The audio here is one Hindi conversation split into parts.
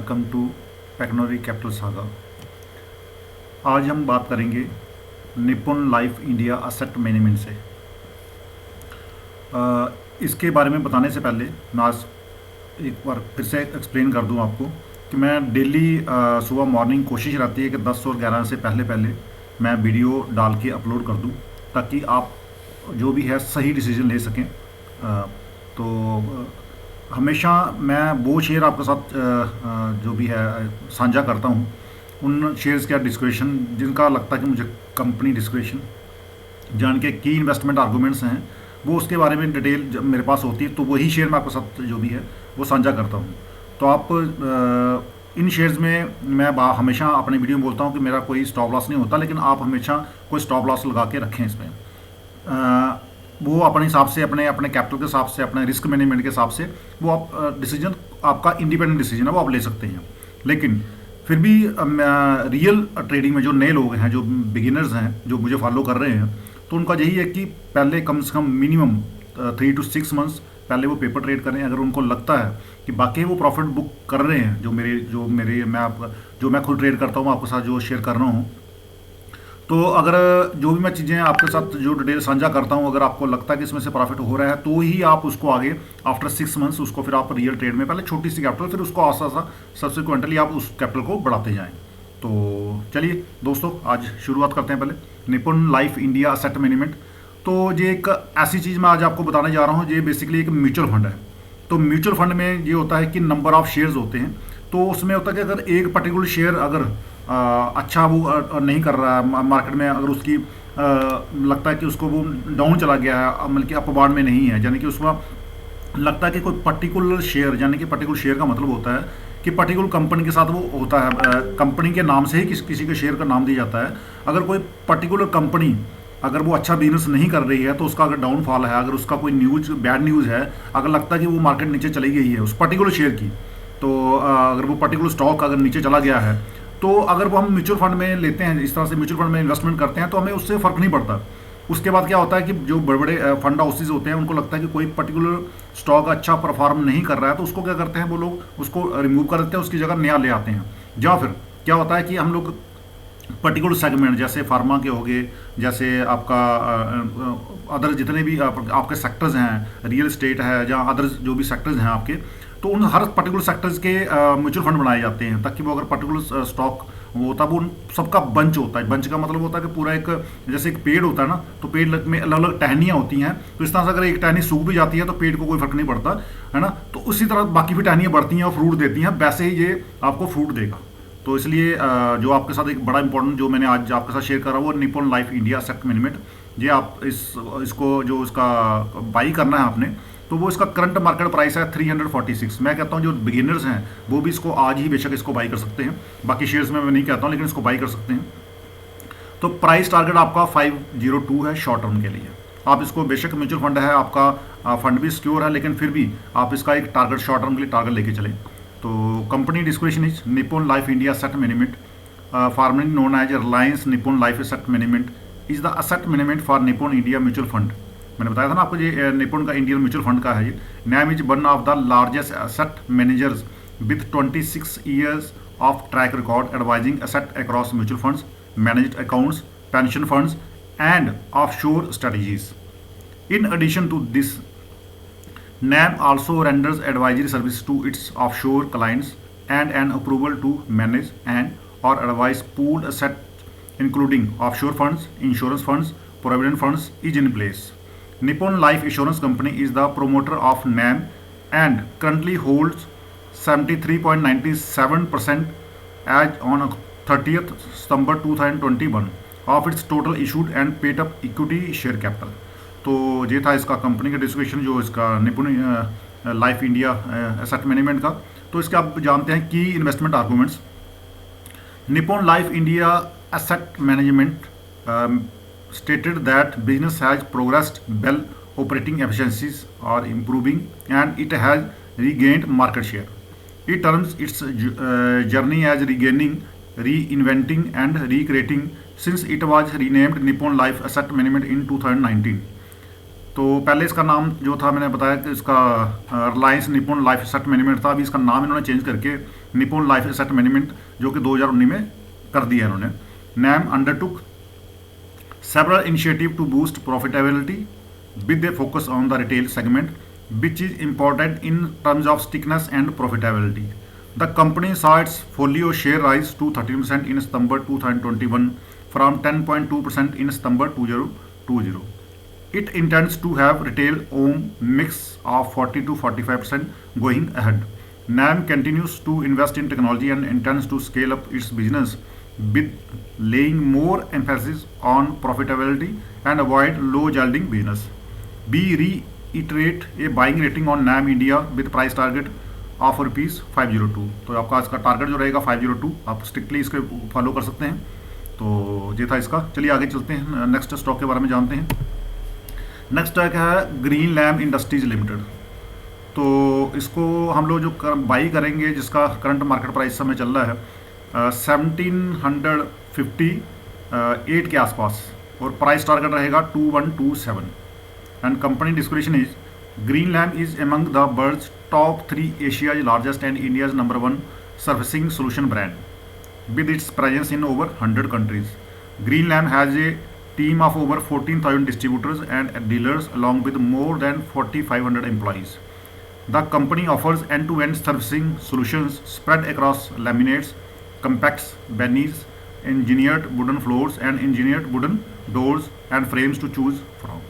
Welcome to Technori Capital Saga. आज हम बात करेंगे निपुण लाइफ इंडिया असेट मैनेजमेंट से। इसके बारे में बताने से पहले मैं आज एक बार फिर से एक्सप्लेन कर दूं आपको कि मैं डेली सुबह मॉर्निंग कोशिश रहती है कि 10 और 11 से पहले पहले मैं वीडियो डाल के अपलोड कर दूं ताकि आप जो भी है सही डिसीजन ले सकें। तो हमेशा मैं वो शेयर आपके साथ जो भी है साझा करता हूँ, उन शेयर्स का डिस्क्रिप्शन जिनका लगता है कि मुझे कंपनी डिस्क्रिप्शन जान के की इन्वेस्टमेंट आर्गूमेंट्स हैं वो उसके बारे में डिटेल जब मेरे पास होती है तो वही शेयर मैं आपके साथ जो भी है वो साझा करता हूँ। तो आप इन शेयर्स में मैं हमेशा अपने वीडियो में बोलता हूँ कि मेरा कोई स्टॉप लॉस नहीं होता, लेकिन आप हमेशा कोई स्टॉप लॉस लगा के रखें इसमें। वो अपने हिसाब से अपने अपने कैपिटल के हिसाब से अपने रिस्क मैनेजमेंट के हिसाब से वो आप डिसीजन आपका इंडिपेंडेंट डिसीजन है वो आप ले सकते हैं। लेकिन फिर भी रियल ट्रेडिंग में जो नए लोग हैं, जो बिगिनर्स हैं, जो मुझे फॉलो कर रहे हैं, तो उनका यही है कि पहले कम से कम मिनिमम 3 to 6 मंथ्स पहले वो पेपर ट्रेड करें। अगर उनको लगता है कि बाकी वो प्रॉफिट बुक कर रहे हैं, जो मैं खुद ट्रेड करता हूँ, आपके साथ जो शेयर कर रहा हूँ, तो अगर जो भी मैं चीज़ें आपके साथ जो डिटेल साझा करता हूँ, अगर आपको लगता है कि इसमें से प्रॉफिट हो रहा है तो ही आप उसको आगे आफ्टर 6 मंथ्स उसको फिर आप रियल ट्रेड में पहले छोटी सी कैपिटल, फिर उसको आस्ता आस्ता सब्सिक्वेंटली आप उस कैपिटल को बढ़ाते जाएं। तो चलिए दोस्तों, आज शुरुआत करते हैं पहले निपुण लाइफ इंडिया असेट मैनेजमेंट। तो ये एक ऐसी चीज़ मैं आज आपको बताने जा रहा हूँ, ये बेसिकली एक म्यूचुअल फंड है। तो म्यूचुअल फंड में ये होता है कि नंबर ऑफ शेयर्स होते हैं। तो उसमें होता है कि अगर एक पर्टिकुलर शेयर अगर अच्छा वो नहीं कर रहा है मार्केट में, अगर उसकी लगता है कि उसको वो डाउन चला गया है, मतलब कि अपवार्ड में नहीं है, यानी कि उसका लगता है कि कोई पर्टिकुलर शेयर, यानी कि पर्टिकुलर शेयर का मतलब होता है कि पर्टिकुलर कंपनी के साथ वो होता है, कंपनी के नाम से ही किसी के शेयर का नाम दिया जाता है। अगर कोई पर्टिकुलर कंपनी अगर वो अच्छा बिजनेस नहीं कर रही है तो उसका अगर डाउनफॉल है, अगर उसका कोई न्यूज़ बैड न्यूज़ है, अगर लगता है कि वो मार्केट नीचे चली गई है उस पर्टिकुलर शेयर की, तो अगर वो पर्टिकुलर स्टॉक अगर नीचे चला गया है, तो अगर वो हम म्यूचुअल फंड में लेते हैं, इस तरह से म्यूचुअल फंड में इन्वेस्टमेंट करते हैं, तो हमें उससे फ़र्क नहीं पड़ता। उसके बाद क्या होता है कि जो बड़े बड़े फंड हाउसेज होते हैं उनको लगता है कि कोई पर्टिकुलर स्टॉक अच्छा परफॉर्म नहीं कर रहा है, तो उसको क्या करते हैं, वो लोग उसको रिमूव कर देते हैं, उसकी जगह नया ले आते हैं। या फिर क्या होता है कि हम लोग पर्टिकुलर सेगमेंट जैसे फार्मा के हो गए, जैसे आपका अदर जितने भी आपके सेक्टर्स हैं, रियल एस्टेट है या अदर जो भी सेक्टर्स हैं आपके, तो उन हर पर्टिकुलर सेक्टर्स के म्यूचुअल फंड बनाए जाते हैं ताकि वो अगर पर्टिकुलर स्टॉक वो होता है, वो उन सबका बंच होता है। बंच का मतलब होता है कि पूरा एक जैसे एक पेड़ होता है ना, तो पेड़ में अलग अलग टहनियाँ होती हैं, तो इस तरह से अगर एक टहनी सूख भी जाती है तो पेड़ को कोई फर्क नहीं पड़ता है ना। तो उसी तरह बाकी भी टहनियाँ बढ़ती हैं और फ्रूट देती हैं, वैसे ही ये आपको फ्रूट देगा। तो इसलिए जो आपके साथ एक बड़ा इंपॉर्टेंट जो मैंने आज आपके साथ शेयर करा वो निपुण लाइफ इंडिया असेट मैनेजमेंट। ये आप इसको जो इसका बाई करना है आपने, तो वो इसका करंट मार्केट प्राइस है 346। मैं कहता हूँ जो बिगिनर्स हैं वो भी इसको आज ही बेशक इसको बाई कर सकते हैं, बाकी शेयर्स में मैं नहीं कहता हूँ, लेकिन इसको बाई कर सकते हैं। तो प्राइस टारगेट आपका 502 है शॉर्ट टर्म के लिए। आप इसको बेशक म्यूचुअल फंड है आपका, फंड भी सिक्योर है, लेकिन फिर भी आप इसका एक टारगेट शॉर्ट टर्म के लिए टारगेट लेके चलें। तो company description is Nippon Life India Asset Management, formerly known as Reliance Nippon Life Asset Management is the asset management for Nippon India Mutual Fund. मैंने बताया था ना आपको, ये निपुण का इंडियन म्यूचुअल फंड का है। ये NAM is one of the largest asset managers with 26 years of track record advising asset across mutual funds, managed accounts, pension funds and offshore strategies. In addition to this, NAM also renders advisory service to its offshore clients and an approval to manage and or advise pooled assets including offshore funds, insurance funds, provident funds is in place. Nippon Life Insurance Company is the promoter of NAM and currently holds 73.97% as on 30th September 2021 of its total issued and paid up equity share capital. तो ये था इसका कंपनी का डिस्क्रिप्शन, जो इसका निपुण लाइफ इंडिया एसेट मैनेजमेंट का। तो इसके आप जानते हैं की इन्वेस्टमेंट आर्गूमेंट्स। निपुण Life India asset management stated that business has progressed well, operating efficiencies are improving and it has regained market share. It terms its journey as regaining, reinventing and recreating since it was renamed Nippon Life Asset Management in 2019. तो पहले इसका नाम जो था मैंने बताया कि इसका Reliance Nippon life asset management था, अभी इसका नाम इन्होंने चेंज करके निपुण लाइफ एसेट मैनेजमेंट जो कि 2019 में कर दिया है उन्होंने। NAM undertook several initiatives to boost profitability with a focus on the retail segment, which is important in terms of stickiness and profitability. The company saw its folio share rise to 13% in September 2021 from 10.2% in September 2020. It intends to have retail own mix of 40 to 45% going ahead. NAM continues to invest in technology and intends to scale up its business with laying more emphasis on profitability and avoid low yielding business. We reiterate a buying rating on NAM India with price target of ₹502। तो आपका इसका टारगेट जो रहेगा 502, आप स्ट्रिक्टली इसके फॉलो कर सकते हैं। तो ये था इसका। चलिए आगे चलते हैं, नेक्स्ट स्टॉक के बारे में जानते हैं। नेक्स्ट स्टॉक है ग्रीन लैम्प इंडस्ट्रीज लिमिटेड। तो इसको हम लोग जो बाई करेंगे, जिसका करंट मार्केट प्राइस समय चल रहा है 1758 के आसपास, और प्राइस टारगेट रहेगा 2127। And company description is Green Lamp is among the world's top 3 Asia's largest and India's #1 surfacing solution brand, with its presence in over 100 countries. Green Lamp has a team of over 14,000 distributors and dealers along with more than 4,500 employees. The company offers end-to-end surfacing solutions spread across laminates, compacts, barniers, engineered wooden floors and engineered wooden doors and frames to choose from.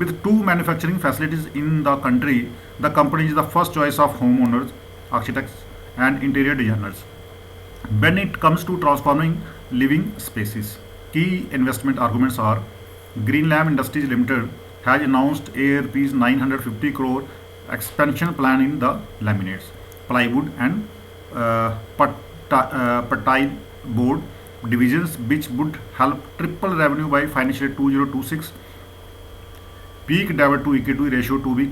With 2 manufacturing facilities in the country, the company is the first choice of homeowners, architects, and interior designers when it comes to transforming living spaces. Key investment arguments are: Green Lamp Industries Limited has announced a rupees 950 crore expansion plan in the laminates, plywood, and plywood board divisions, which would help triple revenue by financial year 2026. Peak debt to equity ratio to be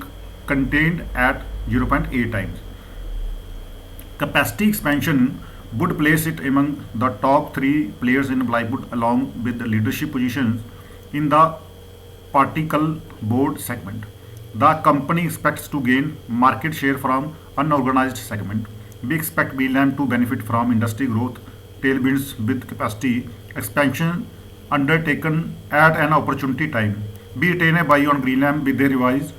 contained at 0.8 times. Capacity expansion would place it among the top 3 players in plywood, along with the leadership positions in the particle board segment. The company expects to gain market share from unorganized segment. We expect Green Lamp to benefit from industry growth tailwinds with capacity expansion undertaken at an opportunity time. We retain a buy on Green Lamp with a revised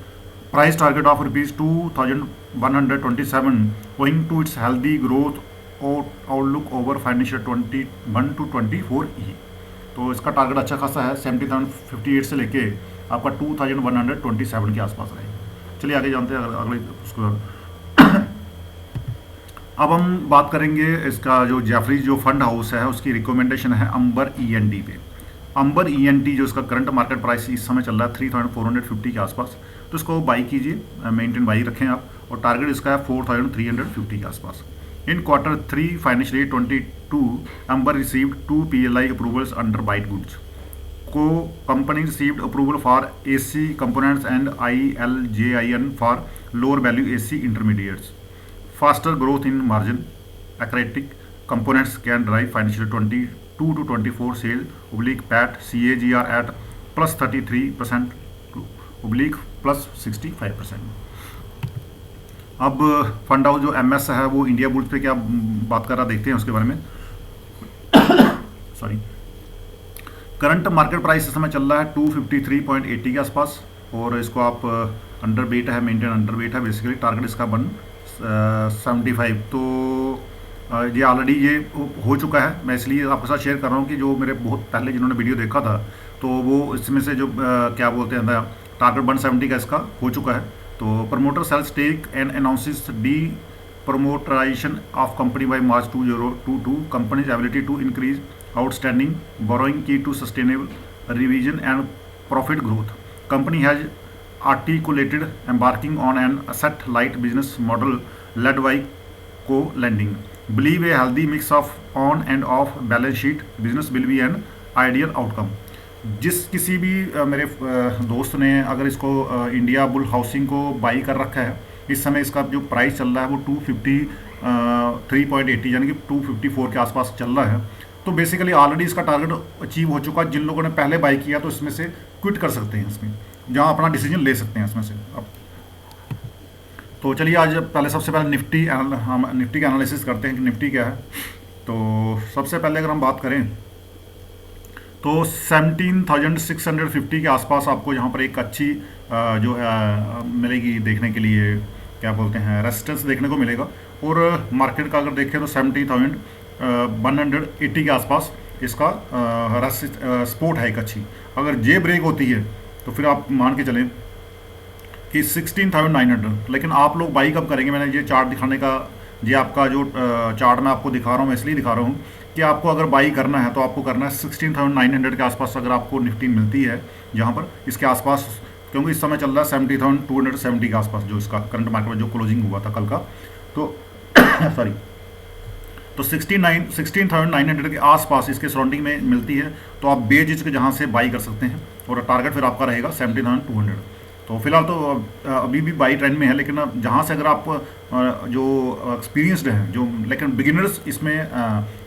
price target of ₹2,127, owing to its healthy growth outlook over financial 21 to 24 E. तो इसका टारगेट अच्छा खासा है, 17,058 से लेके आपका 2,127 के आसपास रहेगा। चलिए आगे जानते हैं अगले उसको। अब हम बात करेंगे इसका जो जेफरीज जो फंड हाउस है उसकी रिकमेंडेशन है अंबर ENT पे। अंबर ENT जो इसका करंट मार्केट प्राइस इस समय चल रहा है 3,450 के आसपास, तो इसको बाई कीजिए, मेंटेन बाई रखें आप, और टारगेट इसका है 4,350 के आसपास। In Q3 financial year 22 Amber received 2 PLI approvals under white goods. को company received approval for AC components and ILJIN for lower value AC intermediates. Faster growth in margin accretive components can drive financial 22 to 24 sale /PAT CAGR at +33% +65%। अब फंड हाउस जो MS है वो इंडिया बुल्स पे क्या बात कर रहा, देखते हैं उसके बारे में। सॉरी, करंट मार्केट प्राइस इस समय चल रहा है 253.80 के आसपास, और इसको आप अंडर वेट है, मेंटेन अंडर वेट है बेसिकली। टारगेट इसका 175। तो ये ऑलरेडी ये हो चुका है। मैं इसलिए आपके साथ शेयर कर रहा हूँ कि जो मेरे बहुत पहले जिन्होंने वीडियो देखा था तो वो इसमें से जो क्या बोलते हैं टारगेट 170 का इसका हो चुका है। तो promoter sells stake and announces de promoterisation of company by March 2022। Company's ability to increase outstanding borrowing की to sustainable revision and profit growth. Company has articulated embarking on an asset light business model led by co-lending. Believe a healthy mix of on and off balance sheet business will be an ideal outcome. जिस किसी भी मेरे दोस्त ने अगर इसको इंडिया बुल हाउसिंग को बाई कर रखा है, इस समय इसका जो प्राइस चल रहा है वो 253.80 यानी कि 254 के आसपास चल रहा है। तो बेसिकली ऑलरेडी इसका टारगेट अचीव हो चुका है। जिन लोगों ने पहले बाई किया तो इसमें से क्विट कर सकते हैं, इसमें जहां अपना डिसीजन ले सकते हैं इसमें से। अब तो चलिए आज पहले सबसे पहले हम निफ्टी का एनालिसिस करते हैं कि निफ्टी क्या है। तो सबसे पहले अगर हम बात करें तो 17,650 के आसपास आपको यहाँ पर एक अच्छी जो है मिलेगी देखने के लिए, क्या बोलते हैं, रेजिस्टेंस देखने को मिलेगा। और मार्केट का अगर देखें तो 17,180 के आसपास इसका सपोर्ट है एक अच्छी। अगर जे ब्रेक होती है तो फिर आप मान के चलें कि 16,900। लेकिन आप लोग बाई कब करेंगे? मैंने ये चार्ट दिखाने का, ये आपका जो चार्ट मैं आपको दिखा रहा हूँ, मैं इसलिए दिखा रहा हूँ कि आपको अगर बाई करना है तो आपको करना है 16,900 के आसपास। अगर आपको निफ्टी मिलती है जहाँ पर इसके आसपास, क्योंकि इस समय चल रहा है 70,270 के आसपास जो इसका करंट मार्केट में जो क्लोजिंग हुआ था कल का, तो सॉरी, तो 16,900 के आसपास इसके सराउंडिंग में मिलती है तो आप बेझिझक जहाँ से बाई कर सकते हैं। और टारगेट फिर आपका रहेगा 70,200। तो फिलहाल तो अभी भी बाई ट्रेंड में है, लेकिन जहाँ से अगर आप जो एक्सपीरियंसड हैं, जो लेकिन बिगिनर्स इसमें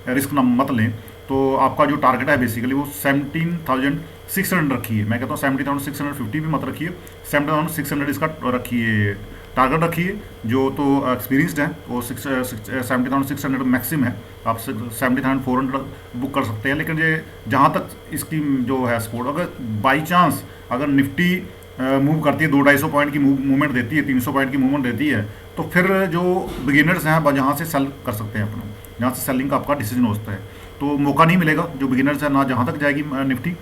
रिस्क ना मत लें, तो आपका जो टारगेट है बेसिकली वो 17,600 रखिए। मैं कहता हूँ 17,650 भी मत रखिए, 17,600 इसका रखिए, टारगेट रखिए। जो तो एक्सपीरियंसड है वो 17,600 मैक्सिम है, आप 17,400 बुक कर सकते हैं। लेकिन ये जहाँ तक इसकी जो है सपोर्ट, अगर बाई चांस अगर निफ्टी मूव करती है, 200-250 पॉइंट की मूवमेंट देती है, 300 पॉइंट की मूवमेंट देती है, तो फिर जो बिगिनर्स हैं जहाँ से सेल कर सकते हैं अपना, जहाँ से सेलिंग का आपका डिसीजन हो सकता है। तो मौका नहीं मिलेगा जो बिगिनर्स है, ना जहाँ तक जाएगी निफ्टी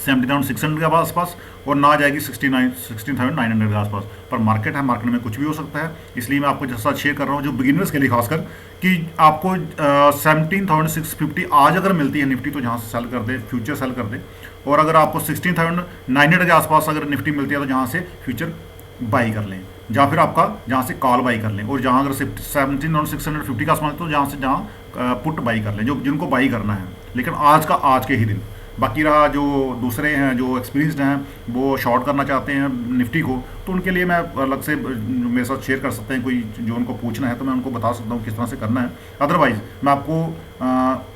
70,600 के आसपास और ना जाएगी 16,900 के आसपास। पर मार्केट है, मार्केट में कुछ भी हो सकता है, इसलिए मैं आपको जैसा शेयर कर रहा हूँ जो बिगिनर्स के लिए खासकर, कि आपको 17,650 आज अगर मिलती है निफ्टी तो जहाँ से सेल कर दे, फ्यूचर सेल कर दे। और अगर आपको 16,900 के आसपास अगर निफ्टी मिलती है तो जहाँ से फ्यूचर बाई कर लें, या फिर आपका जहाँ से कॉल बाई कर लें। और जहाँ अगर 17,650 का आसमान तो जहाँ से जहाँ पुट बाई कर लें, जो जिनको बाई करना है, लेकिन आज के ही दिन। बाकी रहा जो दूसरे हैं जो एक्सपीरियंसड हैं वो शॉर्ट करना चाहते हैं निफ्टी को, तो उनके लिए मैं अलग से मेरे साथ शेयर कर सकते हैं, कोई जो उनको पूछना है तो मैं उनको बता सकता हूँ किस तरह से करना है। अदरवाइज मैं आपको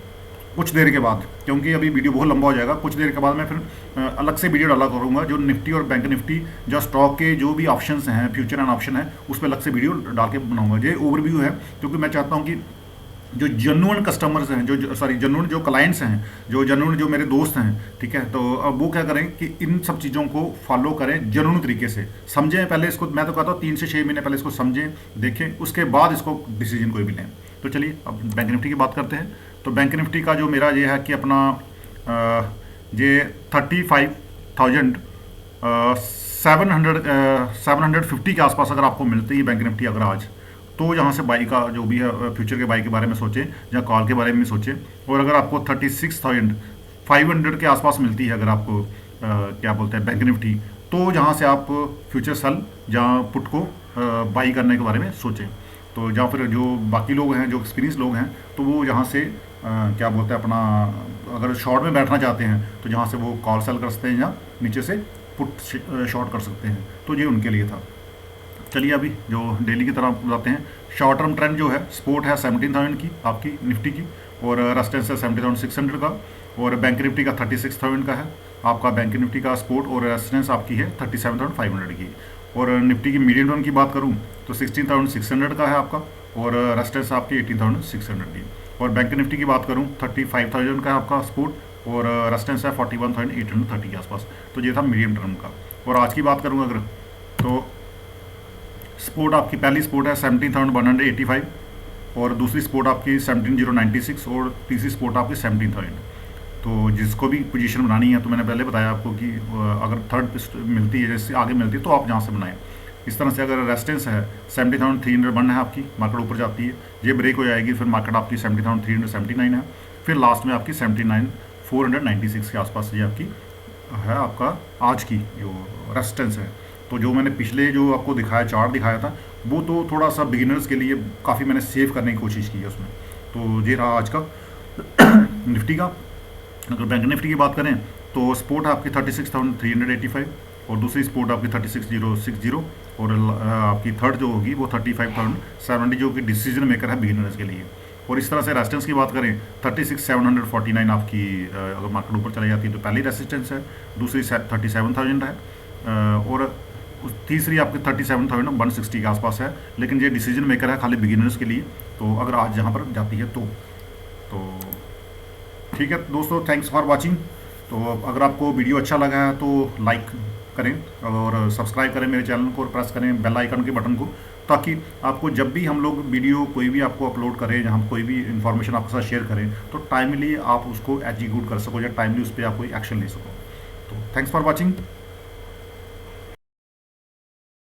कुछ देर के बाद, क्योंकि अभी वीडियो बहुत लंबा हो जाएगा, कुछ देर के बाद मैं फिर अलग से वीडियो डाला करूँगा जो निफ्टी और बैंक निफ्टी जो स्टॉक के जो भी ऑप्शंस हैं, फ्यूचर एंड ऑप्शन है, उस पर अलग से वीडियो डाल के बनाऊंगा। ये ओवरव्यू है, क्योंकि मैं चाहता हूँ कि जो जेन्युइन कस्टमर्स हैं, जो जेन्युइन जो क्लाइंट्स हैं, जो जेन्युइन जो मेरे दोस्त हैं, ठीक है, तो अब वो क्या करें कि इन सब चीज़ों को फॉलो करें जेन्युइन तरीके से, समझें पहले इसको। मैं तो कहता हूँ 3 से 6 महीने पहले इसको समझें, देखें, उसके बाद इसको डिसीजन कोई भी लें। तो चलिए अब बैंक निफ्टी की बात करते हैं। तो बैंक निफ्टी का जो मेरा ये है कि अपना ये 35,750 के आसपास अगर आपको मिलती है बैंक निफ्टी अगर आज, तो यहाँ से बाई का जो भी है, फ्यूचर के बाई के बारे में सोचें या कॉल के बारे में सोचें। और अगर आपको 36,500 के आसपास मिलती है अगर आपको क्या बोलते हैं बैंक निफ्टी, तो जहाँ से आप फ्यूचर सेल या पुट को बाई करने के बारे में सोचें। तो या फिर जो बाकी लोग हैं, जो एक्सपीरियंस लोग हैं, तो वो यहाँ से क्या बोलते हैं अपना, अगर शॉर्ट में बैठना चाहते हैं तो जहाँ से वो कॉल सेल कर सकते हैं या नीचे से पुट शॉर्ट कर सकते हैं। तो ये उनके लिए था। चलिए अभी जो डेली की तरह बताते हैं। शॉर्ट टर्म ट्रेंड जो है, सपोर्ट है 17,000 की आपकी निफ्टी की, और रेजिस्टेंस है 70,600 का, और बैंक निफ्टी का 36,000 का है आपका बैंक निफ्टी का सपोर्ट, और रेजिस्टेंस आपकी है 37,500 की। और निफ्टी की मीडियम टर्म की बात करूं तो 16,600 का है आपका, और रेजिस्टेंस आपकी 18,600 की। और बैंक निफ्टी की बात करूं 35,000 का है आपका सपोर्ट, और रेजिस्टेंस है 41,830 के आसपास। तो ये था मीडियम टर्म का। और आज की बात करूँ अगर, तो सपोर्ट आपकी पहली सपोर्ट है 17,185, और दूसरी सपोर्ट आपकी 17,096, और तीसरी सपोर्ट आपकी 17,000। तो जिसको भी पोजीशन बनानी है, तो मैंने पहले बताया आपको कि अगर थर्ड मिलती है, जैसे आगे मिलती है, तो आप जहाँ से बनाएं। इस तरह से अगर रेजिस्टेंस है 70,301 है आपकी, मार्केट ऊपर जाती है, ये ब्रेक हो जाएगी, फिर मार्केट आपकी 70,379 है, फिर लास्ट में आपकी 79,496 के आसपास ये आपकी है आपका आज की जो रेजिस्टेंस है। तो जो मैंने पिछले जो आपको दिखाया, चार्ट दिखाया था, वो तो थोड़ा सा बिगिनर्स के लिए काफ़ी मैंने सेव करने की कोशिश की है उसमें। तो ये रहा आज का निफ्टी का। अगर बैंक निफ्टी की बात करें तो सपोर्ट आपकी 36,385, और दूसरी सपोर्ट आपकी 36,060, और आपकी थर्ड जो होगी वो 35,070, जो कि डिसीजन मेकर है बिगिनर्स के लिए। और इस तरह से रेजिस्टेंस की बात करें 36,749 आपकी, अगर मार्केट ऊपर चली जाती है तो पहली रेजिस्टेंस है, दूसरी 37,000 है, और तीसरी आपकी 37,160 के आसपास है, लेकिन ये डिसीजन मेकर है खाली बिगिनर्स के लिए। तो अगर आज यहाँ पर जाती है तो ठीक है दोस्तों, थैंक्स फॉर वाचिंग। तो अगर आपको वीडियो अच्छा लगा है तो लाइक करें और सब्सक्राइब करें मेरे चैनल को, और प्रेस करें बेल आइकन के बटन को, ताकि आपको जब भी हम लोग वीडियो कोई भी आपको अपलोड करें या हम कोई भी इन्फॉर्मेशन आपके साथ शेयर करें तो टाइमली आप उसको एग्जीक्यूट कर सको या टाइमली उस पर आप कोई एक्शन ले सको। तो थैंक्स फॉर वॉचिंग।